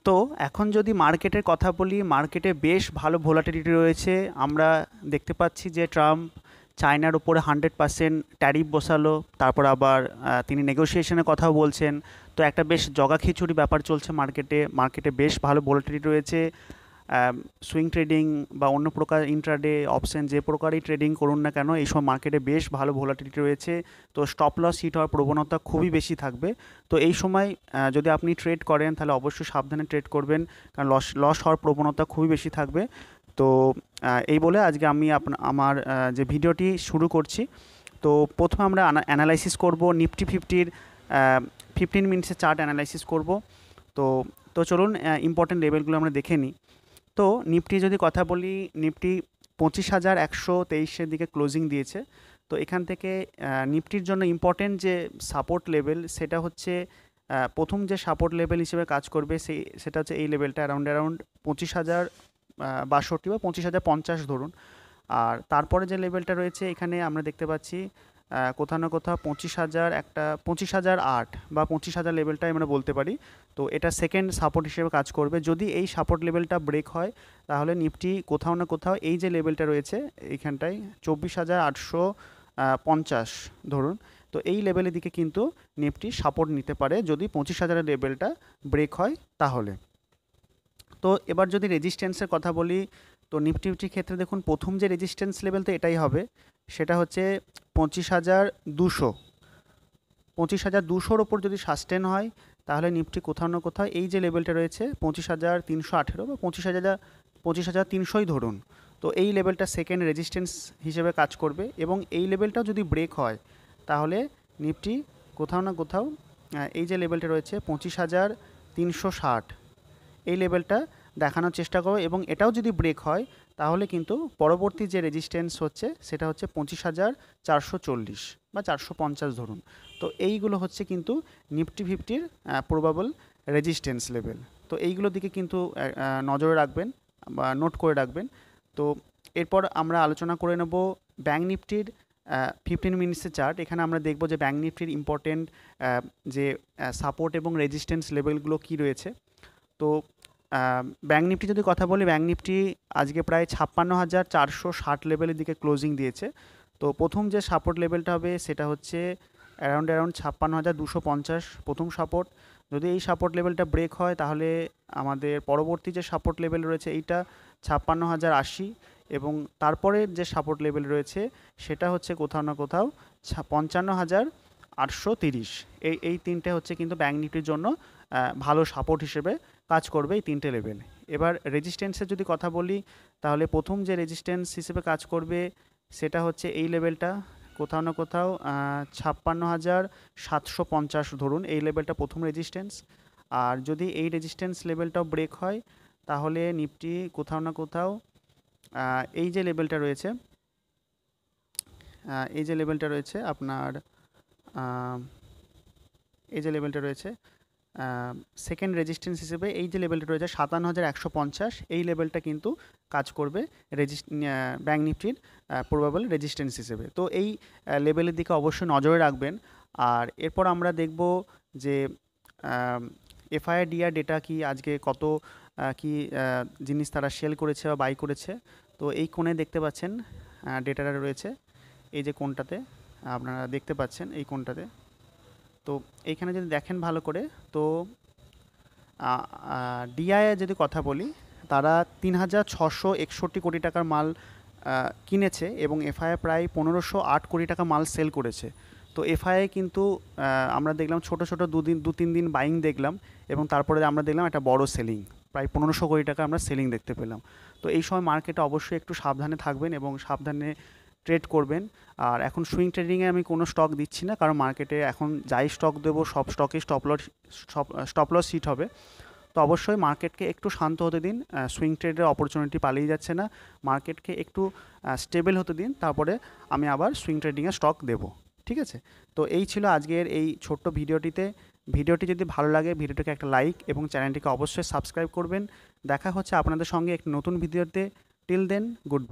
তো এখন যদি মার্কেটের কথা বলি, মার্কেটে বেশ ভালো ভোলাটিলিটি রয়েছে। আমরা দেখতে পাচ্ছি যে ট্রাম্প চায়নার উপরে 100% ট্যারিফ বসালো, তারপর আবার তিনি নেগোসিয়েশনের কথাও বলছেন। তো একটা বেশ জগা খিচুড়ি ব্যাপার চলছে মার্কেটে। মার্কেটে বেশ ভালো ভোলাটিলিটি রয়েছে। সুইং ট্রেডিং বা অন্য প্রকার ইন্ট্রাডে অপশন যে প্রকারই ট্রেডিং করুন না কেন, এই সময় মার্কেটে বেশ ভালো ভোলাটিলিটি রয়েছে। তো স্টপ লস হিট হওয়ার প্রবণতা খুবই বেশি থাকবে। তো এই সময় যদি আপনি ট্রেড করেন তাহলে অবশ্যই সাবধানে ট্রেড করবেন, কারণ লস লস হওয়ার প্রবণতা খুবই বেশি থাকবে। তো এই বলে আজকে আমি আমার যে ভিডিওটি শুরু করছি। তো প্রথমে আমরা অ্যানালাইসিস করব নিফটি ফিফটির 15 মিনিটসের চার্ট অ্যানালাইসিস করব। তো তো চলুন ইম্পর্টেন্ট লেভেলগুলো আমরা দেখে নিই। তো নিফটি যদি কথা বলি, নিফটি 25,123-এর দিকে ক্লোজিং দিয়েছে। তো এখান থেকে নিফটির জন্য ইম্পর্টেন্ট যে সাপোর্ট লেভেল, সেটা হচ্ছে প্রথম যে সাপোর্ট লেভেল হিসেবে কাজ করবে সেটা হচ্ছে এই লেভেলটা অ্যারাউন্ড 25,062 বা 25,050 ধরুন। আর তারপরে যে লেভেলটা রয়েছে এখানে আমরা দেখতে পাচ্ছি কোথাও না কোথাও 25,008 বা 25,000 লেভেলটাই আমরা বলতে পারি। তো এটা সেকেন্ড সাপোর্ট হিসেবে কাজ করবে। যদি এই সাপোর্ট লেভেলটা ব্রেক হয় তাহলে নিফটি কোথাও না কোথাও এই যে লেভেলটা রয়েছে এইখানটায় 24,850 ধরুন, তো এই লেভেলের দিকে কিন্তু নিফটি সাপোর্ট নিতে পারে যদি 25,000 লেভেলটা ব্রেক হয় তাহলে। তো এবার যদি রেজিস্ট্যান্সের কথা বলি, তো নিফটি ফিফটির ক্ষেত্রে দেখুন প্রথম যে রেজিস্ট্যান্স লেভেল তো এটাই হবে, সেটা হচ্ছে 25,200। 25,200-র ওপর যদি সাস্টেন হয় তাহলে নিফটি কোথাও না কোথাও এই যে লেভেলটা রয়েছে 25,318 বা 25,300ই ধরুন, তো এই লেভেলটা সেকেন্ড রেজিস্ট্যান্স হিসেবে কাজ করবে। এবং এই লেভেলটাও যদি ব্রেক হয় তাহলে নিফটি কোথাও না কোথাও এই যে লেভেলটা রয়েছে 25,360, এই লেভেলটা দেখানোর চেষ্টা করো। এবং এটাও যদি ব্রেক হয় তাহলে কিন্তু পরবর্তী যে রেজিস্ট্যান্স হচ্ছে সেটা হচ্ছে 25,440 বা 450 ধরুন। তো এইগুলো হচ্ছে কিন্তু নিফটি ফিফটির প্রবাবল রেজিস্ট্যান্স লেভেল। তো এইগুলোর দিকে কিন্তু নজরে রাখবেন বা নোট করে রাখবেন। তো এরপর আমরা আলোচনা করে নেব ব্যাঙ্ক নিফটির 15 মিনিটসের চার্ট। এখানে আমরা দেখব যে ব্যাঙ্ক নিফটির ইম্পর্টেন্ট যে সাপোর্ট এবং রেজিস্ট্যান্স লেভেলগুলো কী রয়েছে। তো ব্যাঙ্ক নিফটি যদি কথা বলি, ব্যাঙ্ক নিফটি আজকে প্রায় 56,460 লেভেলের দিকে ক্লোজিং দিয়েছে। তো প্রথম যে সাপোর্ট লেভেলটা হবে সেটা হচ্ছে অ্যারাউন্ড 56,250 প্রথম সাপোর্ট। যদি এই সাপোর্ট লেভেলটা ব্রেক হয় তাহলে আমাদের পরবর্তী যে সাপোর্ট লেভেল রয়েছে এইটা 56,080, এবং তারপরে যে সাপোর্ট লেভেল রয়েছে সেটা হচ্ছে কোথাও না কোথাও 55,830। এই তিনটে হচ্ছে কিন্তু ব্যাঙ্ক নিফটির জন্য ভালো সাপোর্ট হিসেবে কাজ করবে এই তিনটে লেভেল। এবার রেজিস্ট্যান্সের যদি কথা বলি তাহলে প্রথম যে রেজিস্ট্যান্স হিসেবে কাজ করবে সেটা হচ্ছে এই লেভেলটা কোথাও না কোথাও 56,750 ধরুন, এই লেভেলটা প্রথম রেজিস্ট্যান্স। আর যদি এই রেজিস্ট্যান্স লেভেলটাও ব্রেক হয় তাহলে নিফটি কোথাও না কোথাও এই যে লেভেলটা রয়েছে এই যে লেভেলটা রয়েছে আপনার এই যে লেভেলটা রয়েছে সেকেন্ড রেজিস্ট্যান্স হিসেবে এই যে লেভেলটা রয়েছে 57,150, এই লেভেলটা কিন্তু কাজ করবে ব্যাঙ্ক নিফটির প্রবাবল রেজিস্ট্যান্স হিসেবে। তো এই লেভেলের দিকে অবশ্যই নজরে রাখবেন। আর এরপর আমরা দেখব যে এফআইআর ডেটা কি আজকে কত কি জিনিস তারা সেল করেছে বা বাই করেছে। তো এই কোণে দেখতে পাচ্ছেন ডেটাটা রয়েছে, এই যে কোণটাতে আপনারা দেখতে পাচ্ছেন এই কোণটাতে। তো এইখানে যদি দেখেন ভালো করে, তো ডিআইএ যদি কথা বলি, তারা 3,661 কোটি টাকার মাল কিনেছে এবং এফআইআই প্রায় 1,508 কোটি টাকা মাল সেল করেছে। তো এফআইআই কিন্তু আমরা দেখলাম ছোটো ছোটো 2-3 দিন বাইং দেখলাম, এবং তারপরে আমরা দেখলাম একটা বড় সেলিং, প্রায় 1,500 কোটি টাকা আমরা সেলিং দেখতে পেলাম। তো এই সময় মার্কেটে অবশ্যই একটু সাবধানে থাকবেন এবং সাবধানে ট্রেড করবেন। আর এখন সুইং ট্রেডিংয়ে আমি কোনো স্টক দিচ্ছি না, কারণ মার্কেটে এখন যাই স্টক দেবো সব স্টকে স্টপ লস হিট হবে। তো অবশ্যই মার্কেটকে একটু শান্ত হতে দিন, সুইং ট্রেডের অপরচুনিটি পালিয়ে যাচ্ছে না, মার্কেটকে একটু স্টেবল হতে দিন, তারপরে আমি আবার সুইং ট্রেডিংয়ে স্টক দেবো। ঠিক আছে? তো এই ছিল আজকের এই ছোট্ট ভিডিওটিতে। ভিডিওটি যদি ভালো লাগে ভিডিওটিকে একটা লাইক এবং চ্যানেলটিকে অবশ্যই সাবস্ক্রাইব করবেন। দেখা হচ্ছে আপনাদের সঙ্গে একটি নতুন ভিডিওতে। Till then, good.